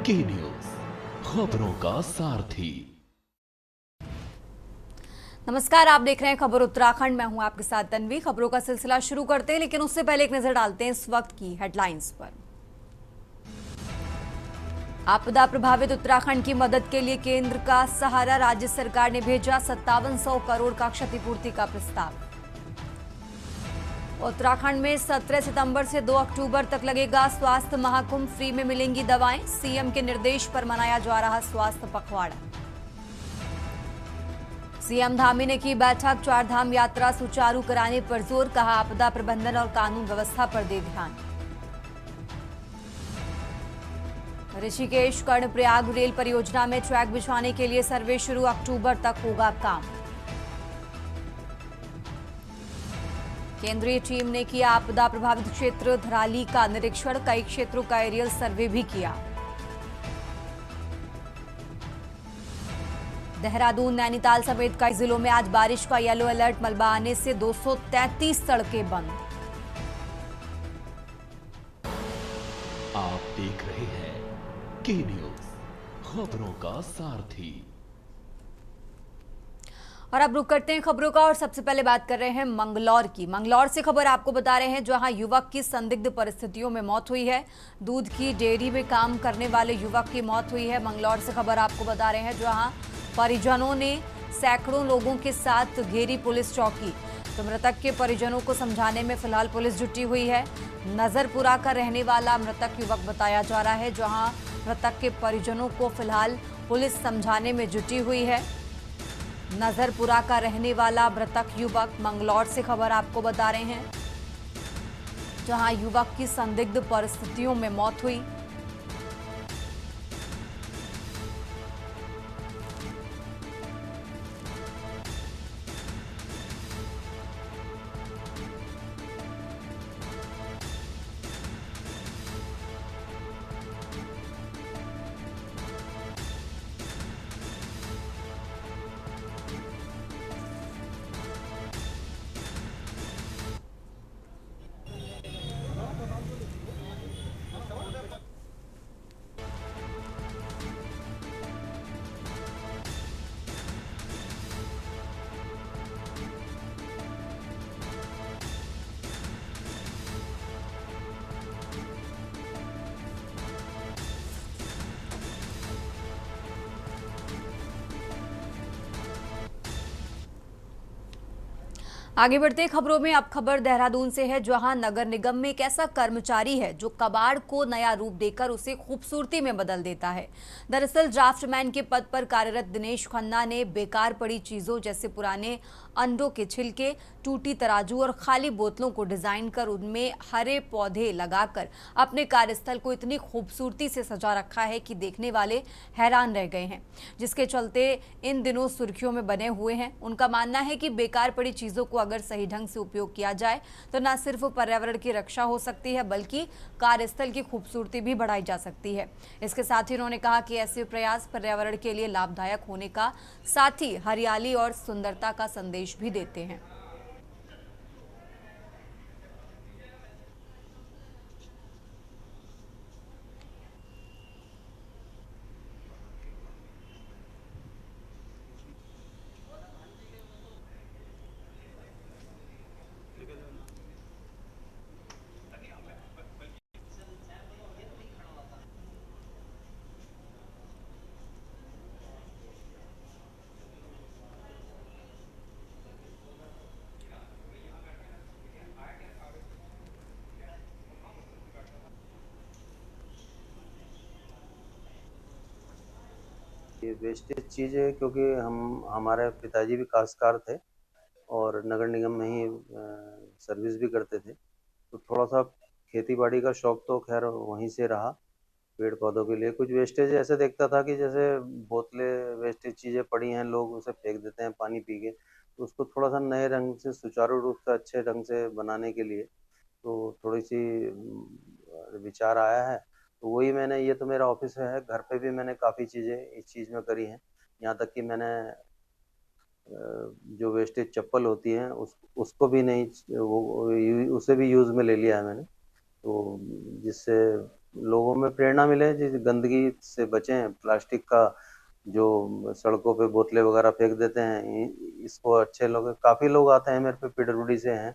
की न्यूज, खबरों का सारथी। नमस्कार, आप देख रहे हैं खबर उत्तराखंड। मैं हूं आपके साथ तन्वी। खबरों का सिलसिला शुरू करते हैं, लेकिन उससे पहले एक नजर डालते हैं इस वक्त की हेडलाइंस पर। आपदा प्रभावित उत्तराखंड की मदद के लिए केंद्र का सहारा, राज्य सरकार ने भेजा 5700 करोड़ का क्षतिपूर्ति का प्रस्ताव। उत्तराखंड में 17 सितंबर से 2 अक्टूबर तक लगेगा स्वास्थ्य महाकुंभ, फ्री में मिलेंगी दवाएं, सीएम के निर्देश पर मनाया जा रहा स्वास्थ्य पखवाड़ा। सीएम धामी ने की बैठक, चारधाम यात्रा सुचारू कराने पर जोर, कहा आपदा प्रबंधन और कानून व्यवस्था पर दे ध्यान। ऋषिकेश कर्णप्रयाग रेल परियोजना में ट्रैक बिछाने के लिए सर्वे शुरू, अक्टूबर तक होगा काम। केंद्रीय टीम ने किया आपदा प्रभावित क्षेत्र धराली का निरीक्षण, कई क्षेत्रों का एरियल सर्वे भी किया। देहरादून, नैनीताल समेत कई जिलों में आज बारिश का येलो अलर्ट, मलबा आने से 233 सड़कें बंद। आप देख रहे हैं की न्यूज, खबरों का सारथी। और अब रुक करते हैं खबरों का, और सबसे पहले बात कर रहे हैं मंगलौर की। मंगलौर से खबर आपको बता रहे हैं, जहां युवक की संदिग्ध परिस्थितियों में मौत हुई है। दूध की डेयरी में काम करने वाले युवक की मौत हुई है। मंगलौर से खबर आपको बता रहे हैं, जहां परिजनों ने सैकड़ों लोगों के साथ घेरी पुलिस चौकी। तो मृतक के परिजनों को समझाने में फिलहाल पुलिस जुटी हुई है। नजरपुरा का रहने वाला मृतक युवक बताया जा रहा है, जहां मृतक के परिजनों को फिलहाल पुलिस समझाने में जुटी हुई है। नजरपुरा का रहने वाला मृतक युवक, मंगलौर से खबर आपको बता रहे हैं, जहां युवक की संदिग्ध परिस्थितियों में मौत हुई। आगे बढ़ते खबरों में, अब खबर देहरादून से है, जहां नगर निगम में एक ऐसा कर्मचारी है जो कबाड़ को नया रूप देकर उसे खूबसूरती में बदल देता है। दरअसल ड्राफ्टमैन के पद पर कार्यरत दिनेश खन्ना ने बेकार पड़ी चीजों जैसे पुराने अंडों के छिलके, टूटी तराजू और खाली बोतलों को डिजाइन कर उनमें हरे पौधे लगाकर अपने कार्यस्थल को इतनी खूबसूरती से सजा रखा है कि देखने वाले हैरान रह गए हैं, जिसके चलते इन दिनों सुर्खियों में बने हुए हैं। उनका मानना है कि बेकार पड़ी चीजों को अगर सही ढंग से उपयोग किया जाए तो न सिर्फ पर्यावरण की रक्षा हो सकती है, बल्कि कार्यस्थल की खूबसूरती भी बढ़ाई जा सकती है। इसके साथ ही उन्होंने कहा कि ऐसे प्रयास पर्यावरण के लिए लाभदायक होने का साथ ही हरियाली और सुंदरता का संदेश भी देते हैं। ये वेस्टेज चीज़ है, क्योंकि हमारे पिताजी भी काश्तकार थे और नगर निगम में ही सर्विस भी करते थे। तो थोड़ा सा खेती बाड़ी का शौक तो खैर वहीं से रहा। पेड़ पौधों के लिए कुछ वेस्टेज ऐसे देखता था कि जैसे बोतलें, वेस्टेज चीज़ें पड़ी हैं, लोग उसे फेंक देते हैं पानी पी के। तो उसको थोड़ा सा नए रंग से, सुचारू रूप से, अच्छे ढंग से बनाने के लिए तो थोड़ी सी विचार आया है। तो वही मैंने, ये तो मेरा ऑफिस है, घर पे भी मैंने काफ़ी चीज़ें इस चीज़ में करी हैं। यहाँ तक कि मैंने जो वेस्टेज चप्पल होती है उसको भी नहीं, वो उसे भी यूज़ में ले लिया है मैंने। तो जिससे लोगों में प्रेरणा मिले, जिस गंदगी से बचें, प्लास्टिक का जो सड़कों पे बोतलें वगैरह फेंक देते हैं, इसको अच्छे लोग, काफी लोग आते हैं मेरे पे, पीडब्ल्यूडी से हैं।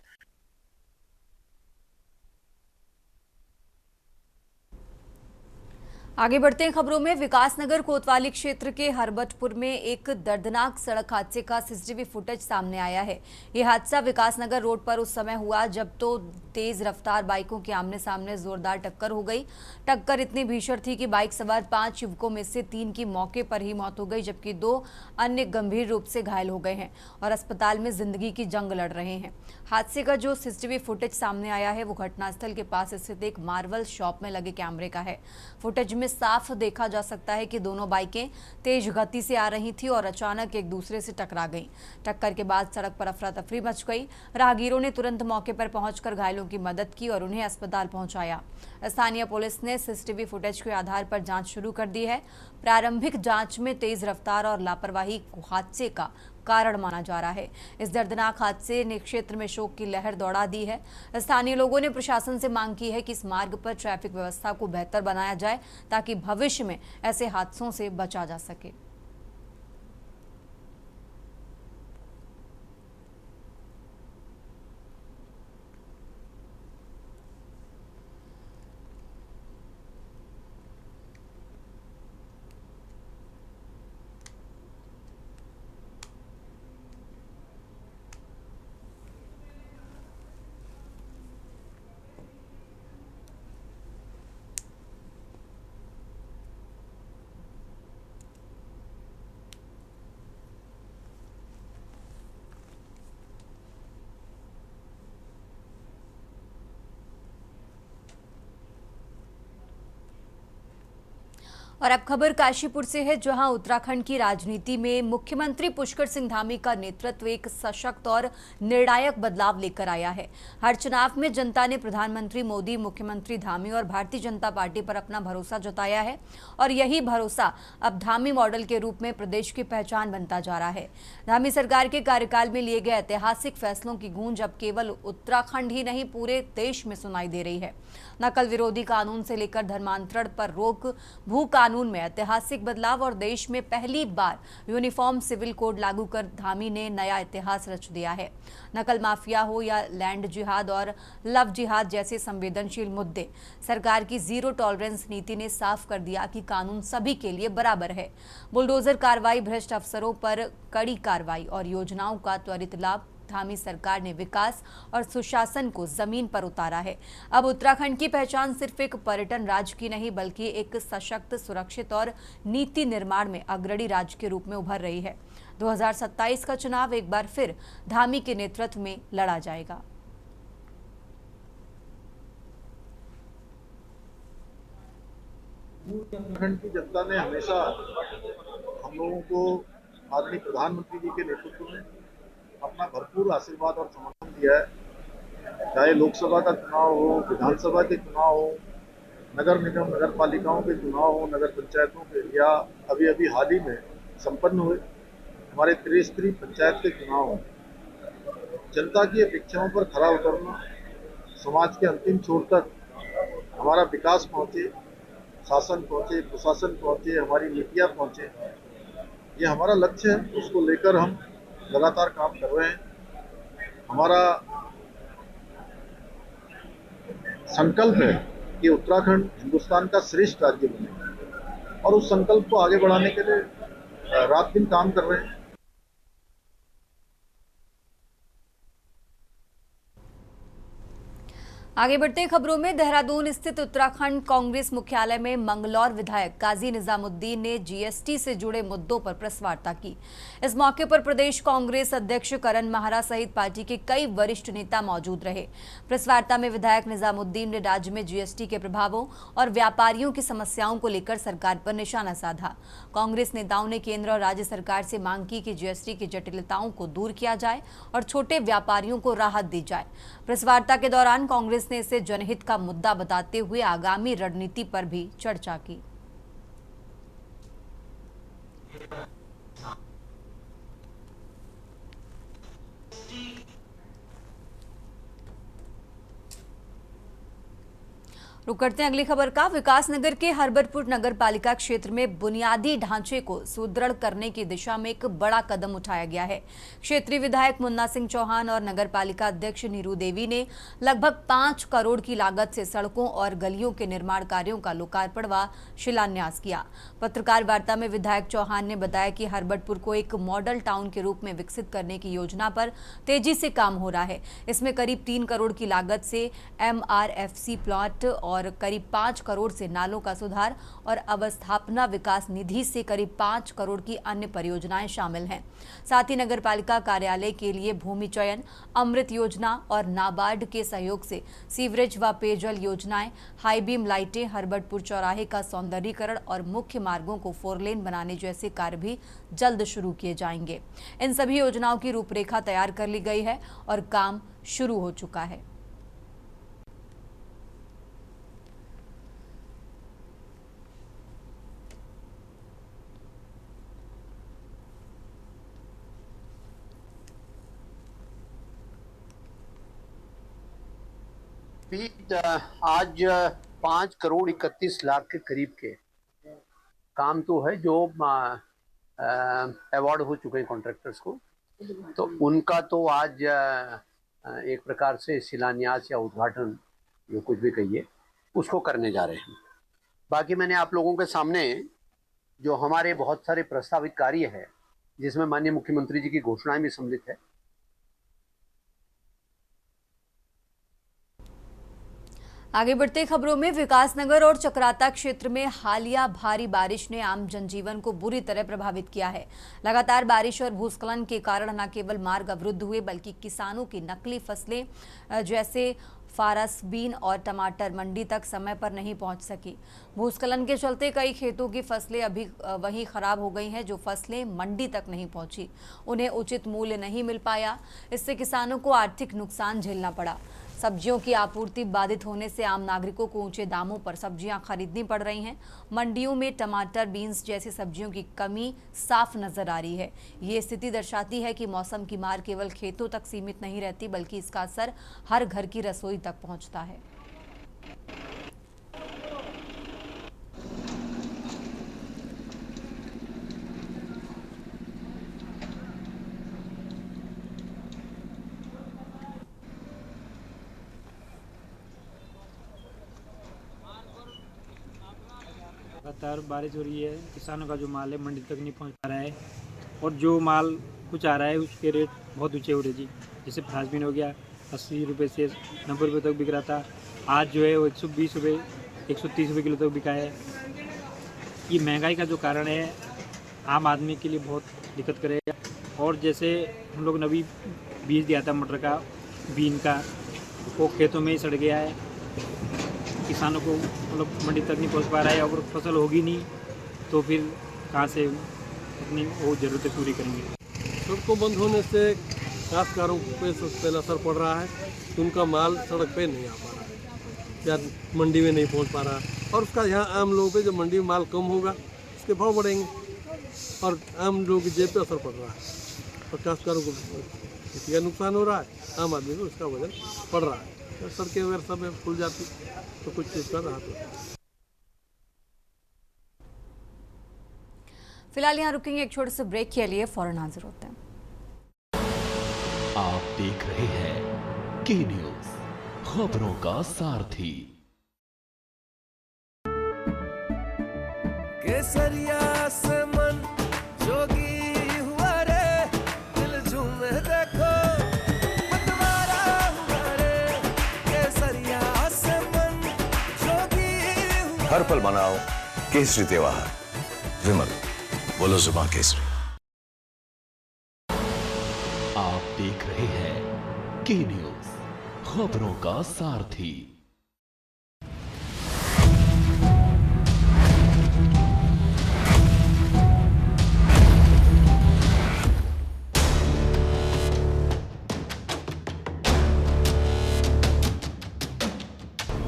आगे बढ़ते हैं खबरों में। विकासनगर कोतवाली क्षेत्र के हरबटपुर में एक दर्दनाक सड़क हादसे का सीसीटीवी फुटेज सामने आया है। यह हादसा विकासनगर रोड पर उस समय हुआ जब तो तेज रफ्तार बाइकों के आमने सामने जोरदार टक्कर हो गई। टक्कर इतनी भीषण थी कि बाइक सवार 5 युवकों में से 3 की मौके पर ही मौत हो गई, जबकि 2 अन्य गंभीर रूप से घायल हो गए हैं और अस्पताल में जिंदगी की जंग लड़ रहे हैं। हादसे का जो सीसीटीवी फुटेज सामने आया है वो घटनास्थल के पास स्थित एक मार्बल शॉप में लगे कैमरे का है। फुटेज में साफ देखा जा सकता है कि दोनों बाइकें तेज गति से आ रही थी और अचानक एक दूसरे से टकरा गईं। टक्कर के बाद सड़क पर अफरा तफरी मच गई। राहगीरों ने तुरंत मौके पर पहुंचकर घायलों की मदद की और उन्हें अस्पताल पहुंचाया। स्थानीय पुलिस ने सीसीटीवी फुटेज के आधार पर जांच शुरू कर दी है। प्रारंभिक जांच में तेज रफ्तार और लापरवाही हादसे का कारण माना जा रहा है। इस दर्दनाक हादसे ने क्षेत्र में शोक की लहर दौड़ा दी है। स्थानीय लोगों ने प्रशासन से मांग की है कि इस मार्ग पर ट्रैफिक व्यवस्था को बेहतर बनाया जाए ताकि भविष्य में ऐसे हादसों से बचा जा सके। और अब खबर काशीपुर से है, जहां उत्तराखंड की राजनीति में मुख्यमंत्री पुष्कर सिंह धामी का नेतृत्व एक सशक्त और निर्णायक बदलाव लेकर आया है। हर चुनाव में जनता ने प्रधानमंत्री मोदी, मुख्यमंत्री धामी और भारतीय जनता पार्टी पर अपना भरोसा जताया है और यही भरोसा अब धामी मॉडल के रूप में प्रदेश की पहचान बनता जा रहा है। धामी सरकार के कार्यकाल में लिए गए ऐतिहासिक फैसलों की गूंज अब केवल उत्तराखंड ही नहीं पूरे देश में सुनाई दे रही है। नकल विरोधी कानून से लेकर धर्मांतरण पर रोक, भू कानून में ऐतिहासिक बदलाव और देश में पहली बार यूनिफॉर्म सिविल कोड लागू कर धामी ने नया इतिहास रच दिया है। नकल माफिया हो या लैंड जिहाद और लव जिहाद जैसे संवेदनशील मुद्दे, सरकार की जीरो टॉलरेंस नीति ने साफ कर दिया कि कानून सभी के लिए बराबर है। बुलडोजर कार्रवाई, भ्रष्ट अफसरों पर कड़ी कार्रवाई और योजनाओं का त्वरित लाभ, धामी सरकार ने विकास और सुशासन को जमीन पर उतारा है। अब उत्तराखंड की पहचान सिर्फ एक पर्यटन राज्य की नहीं बल्कि एक सशक्त, सुरक्षित और नीति निर्माण में अग्रणी राज्य के रूप में उभर रही है। 2027 का चुनाव एक बार फिर धामी के नेतृत्व में लड़ा जाएगा। उत्तराखंड की जनता ने हमेशा हम लोगों को आदरणीय प्रधानमंत्री जी के नेतृत्व में अपना भरपूर आशीर्वाद और समर्थन दिया है। चाहे लोकसभा का चुनाव हो, विधानसभा के चुनाव हो, नगर निगम, नगर पालिकाओं के चुनाव हो, नगर पंचायतों के, या अभी अभी हाल ही में संपन्न हुए हमारे त्रिस्तरीय पंचायत के चुनाव हो, जनता की अपेक्षाओं पर खरा उतरना, समाज के अंतिम छोर तक हमारा विकास पहुंचे, शासन पहुंचे, प्रशासन पहुंचे, हमारी नीतियां पहुंचे, ये हमारा लक्ष्य है। उसको लेकर हम लगातार काम कर रहे हैं। हमारा संकल्प है कि उत्तराखंड हिंदुस्तान का श्रेष्ठ राज्य बने और उस संकल्प को आगे बढ़ाने के लिए रात दिन काम कर रहे हैं। आगे बढ़ते खबरों में। देहरादून स्थित उत्तराखंड कांग्रेस मुख्यालय में मंगलौर विधायक काजी निजामुद्दीन ने जीएसटी से जुड़े मुद्दों पर प्रेस वार्ता की। इस मौके पर प्रदेश कांग्रेस अध्यक्ष करण माहरा सहित पार्टी के कई वरिष्ठ नेता मौजूद रहे। प्रेस वार्ता में विधायक निजामुद्दीन ने राज्य में जीएसटी के प्रभावों और व्यापारियों की समस्याओं को लेकर सरकार पर निशाना साधा। कांग्रेस नेताओं ने केंद्र और राज्य सरकार से मांग की कि जीएसटी की जटिलताओं को दूर किया जाए और छोटे व्यापारियों को राहत दी जाए। प्रेस वार्ता के दौरान कांग्रेस ने इसे जनहित का मुद्दा बताते हुए आगामी रणनीति पर भी चर्चा की। रुक करते हैं अगली खबर का। विकासनगर के हरबरपुर नगर पालिका क्षेत्र में बुनियादी ढांचे को सुदृढ़ करने की दिशा में एक बड़ा कदम उठाया गया है। क्षेत्रीय विधायक मुन्ना सिंह चौहान और नगर पालिका अध्यक्ष नीरू देवी ने लगभग 5 करोड़ की लागत से सड़कों और गलियों के निर्माण कार्यों का लोकार्पण व शिलान्यास किया। पत्रकार वार्ता में विधायक चौहान ने बताया कि हरबरपुर को एक मॉडल टाउन के रूप में विकसित करने की योजना पर तेजी से काम हो रहा है। इसमें करीब 3 करोड़ की लागत से MRFC प्लॉट और करीब 5 करोड़ से नालों का सुधार और अवस्थापना विकास निधि से करीब 5 करोड़ की अन्य परियोजनाएं शामिल हैं। साथ ही नगर पालिका कार्यालय के लिए भूमि चयन, अमृत योजना और नाबार्ड के सहयोग से सीवरेज व पेयजल योजनाएं, हाई बीम लाइटें, हरबरपुर चौराहे का सौंदर्यीकरण और मुख्य मार्गों को 4 लेन बनाने जैसे कार्य भी जल्द शुरू किए जाएंगे। इन सभी योजनाओं की रूपरेखा तैयार कर ली गई है और काम शुरू हो चुका है। आज 5 करोड़ 31 लाख के करीब के काम तो है जो अवार्ड हो चुके हैं कॉन्ट्रैक्टर्स को, तो उनका तो आज एक प्रकार से शिलान्यास या उद्घाटन, जो कुछ भी कहिए, उसको करने जा रहे हैं। बाकी मैंने आप लोगों के सामने जो हमारे बहुत सारे प्रस्तावित कार्य है, जिसमें माननीय मुख्यमंत्री जी की घोषणाएं भी सम्मिलित है। आगे बढ़ते खबरों में, विकासनगर और चक्राता क्षेत्र में हालिया भारी बारिश ने आम जनजीवन को बुरी तरह प्रभावित किया है। लगातार बारिश और भूस्खलन के कारण न केवल मार्ग अवरुद्ध हुए बल्कि किसानों की नकली फसलें जैसे फारस, बीन और टमाटर मंडी तक समय पर नहीं पहुंच सकी। भूस्खलन के चलते कई खेतों की फसलें अभी वहीं खराब हो गई हैं। जो फसलें मंडी तक नहीं पहुंची, उन्हें उचित मूल्य नहीं मिल पाया। इससे किसानों को आर्थिक नुकसान झेलना पड़ा। सब्जियों की आपूर्ति बाधित होने से आम नागरिकों को ऊंचे दामों पर सब्जियां खरीदनी पड़ रही हैं। मंडियों में टमाटर, बीन्स जैसी सब्जियों की कमी साफ नजर आ रही है। ये स्थिति दर्शाती है कि मौसम की मार केवल खेतों तक सीमित नहीं रहती, बल्कि इसका असर हर घर की रसोई तक पहुंचता है। लगातार बारिश हो रही है, किसानों का जो माल है मंडी तक नहीं पहुंच पा रहा है और जो माल कुछ आ रहा है उसके रेट बहुत ऊंचे हो रहे जी। जैसे फ्रांसबीन हो गया 80 रुपये से 90 रुपये तक बिक रहा था, आज जो है वो 120 रुपये 130 रुपये किलो तक बिका है। ये महंगाई का जो कारण है आम आदमी के लिए बहुत दिक्कत करेगा। और जैसे हम लोग ने अभी बीज दिया था मटर का, बीन का, वो खेतों में ही सड़ गया है। किसानों को मतलब मंडी तक नहीं पहुंच पा रहा है और फसल होगी नहीं तो फिर कहाँ से अपनी वो ज़रूरतें पूरी करेंगे। सड़कों बंद होने से काश्तकारों पे सबसे पहले असर पड़ रहा है कि उनका माल सड़क पे नहीं आ पा रहा है या मंडी में नहीं पहुंच पा रहा है। और उसका यहाँ आम लोगों पे जब मंडी में माल कम होगा उसके भाव बढ़ेंगे और आम लोगों की जेब पे असर पड़ रहा है और काश्तकारों को खेती का नुकसान हो रहा है, आम आदमी को उसका वजन पड़ रहा है। सड़कें अगर सब खुल जाती तो कुछ चीज़ का राहत होती। फिलहाल यहाँ रुकेंगे एक छोटे से ब्रेक के लिए, फौरन हाजिर होते हैं। आप देख रहे हैं के न्यूज़, खबरों का सारथी। केसरिया से मन जोगी हुआ रे, दिल झूमे देखो मतवारा हुआ रे। केसरिया से मन जोगी हुआ। हर पल मनाओ केसरी त्योहार। विमल, बोलो जुबान केसरी। आप देख रहे हैं के न्यूज़, खबरों का सारथी।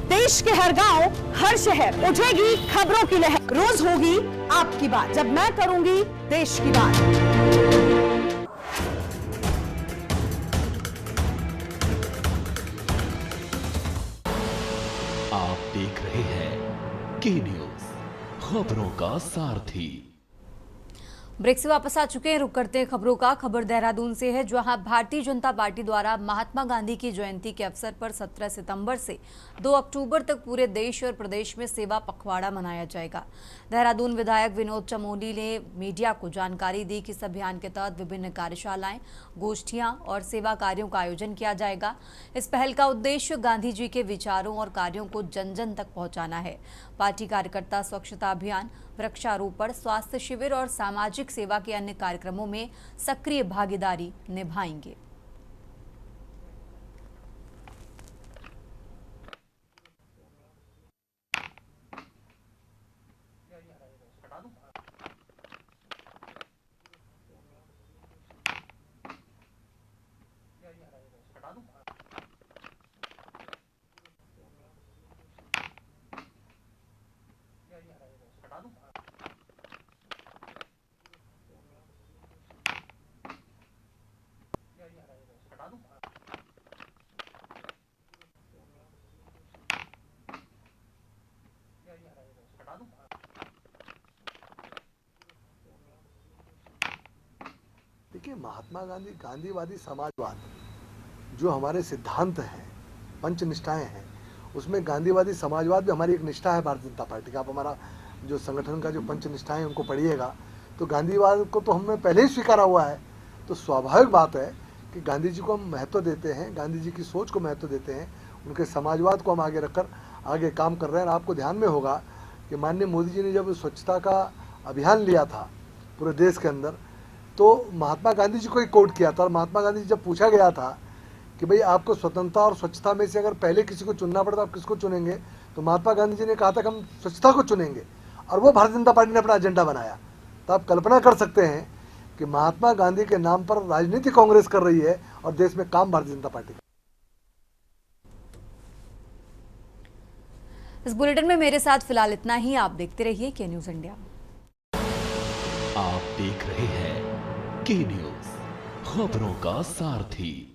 देश के हर गांव, हर शहर उठेगी खबरों की लहर। रोज होगी आपकी बात, जब मैं करूंगी देश की बात। आप देख रहे के न्यूज, खबरों का सारथी। ब्रेक से वापस आ चुके हैं। रुक करते हैं खबरों का। खबर देहरादून से है, जहां भारतीय जनता पार्टी द्वारा महात्मा गांधी की जयंती के अवसर पर 17 सितंबर से 2 अक्टूबर तक पूरे देश और प्रदेश में सेवा पखवाड़ा मनाया जाएगा। देहरादून विधायक विनोद चमोली ने मीडिया को जानकारी दी कि इस अभियान के तहत विभिन्न कार्यशालाएं, गोष्ठियां और सेवा कार्यों का आयोजन किया जाएगा। इस पहल का उद्देश्य गांधी जी के विचारों और कार्यों को जन जन तक पहुंचाना है। पार्टी कार्यकर्ता स्वच्छता अभियान, वृक्षारोपण, स्वास्थ्य शिविर और सामाजिक सेवा के अन्य कार्यक्रमों में सक्रिय भागीदारी निभाएंगे। देखिए, महात्मा गांधी गांधीवादी समाजवाद जो हमारे सिद्धांत हैं, पंच निष्ठाएं हैं, उसमें गांधीवादी समाजवाद भी हमारी एक निष्ठा है भारतीय जनता पार्टी का। आप हमारा जो संगठन का जो पंच निष्ठाएं उनको पढ़िएगा तो गांधीवाद को तो हमने पहले ही स्वीकारा हुआ है। तो स्वाभाविक बात है कि गांधी जी को हम महत्व देते हैं, गांधी जी की सोच को महत्व देते हैं, उनके समाजवाद को हम आगे रखकर आगे काम कर रहे हैं। आपको ध्यान में होगा कि माननीय मोदी जी ने जब स्वच्छता का अभियान लिया था पूरे देश के अंदर, तो महात्मा गांधी जी को ही कोट किया था। और महात्मा गांधी जी जब पूछा गया था कि भाई आपको स्वतंत्रता और स्वच्छता में से अगर पहले किसी को चुनना पड़े तो आप किसको चुनेंगे, तो महात्मा गांधी जी ने कहा था कि हम स्वच्छता को चुनेंगे, और वो भारतीय जनता पार्टी ने अपना एजेंडा बनाया। तो आप कल्पना कर सकते हैं कि महात्मा गांधी के नाम पर राजनीति कांग्रेस कर रही है और देश में काम भारतीय जनता पार्टी। इस बुलेटिन में मेरे साथ फिलहाल इतना ही। आप देखते रहिए के न्यूज इंडिया। आप देख रहे हैं के न्यूज, खबरों का सारथी।